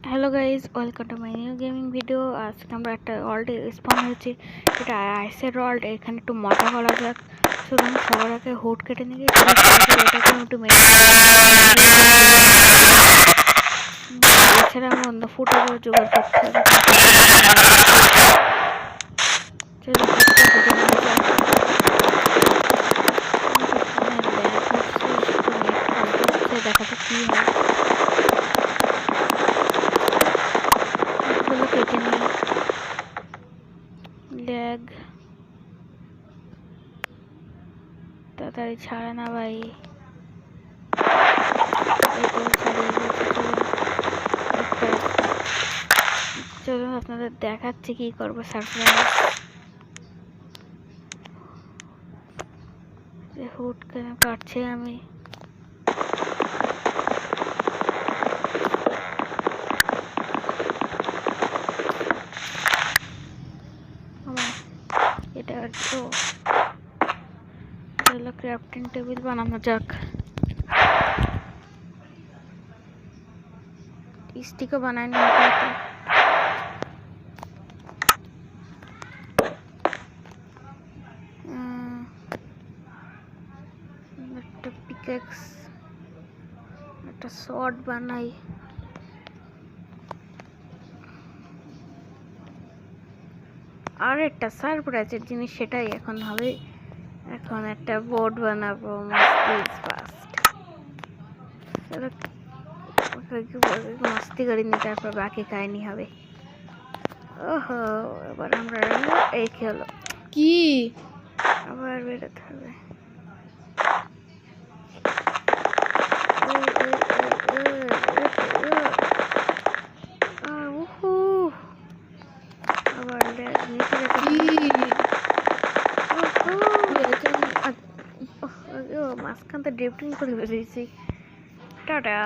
Hello guys, welcome to my new gaming video. আজকে আমরা একটা ওয়ার্ল্ড স্পন হয়েছি, এটা আইসের ওয়ার্ল্ড। এখানে একটু মজা করা যাক। চলুন সবার আগে হুড কেটে নিয়ে এটাকে একটু মেরে এছাড়া আমি অন্য ফুটেজও জোগাড় করতে হবে। চলুন হুডটা কেটে নিয়ে যাক। দেখা যাক কি হয়। কেটে নিই। ল্যাগ তাড়াতাড়ি ছাড়ে না ভাই। চলুন আপনাদের দেখাচ্ছি কি করবো সারপ্রাইজ। হুট কেন কাটছি আমি। এটা তো চলো ক্রাফটিং টেবিল বানানো যাক। স্টিকও বানাই না একটা পিকেক্স, একটা শর্ট বানাই। আর একটা সারপ্রাইজের জিনিস, সেটাই এখন হবে। এখন একটা বোর্ড বানাবো মস্তি করে নি, তারপর বাকি কাহিনী হবে। ওহো, এবার আমরা এই খেলো কি আবার বেরোতে হবে। আবার মাঝখান তো ড্রিফটিং করে বেরিয়েছি। টাটা।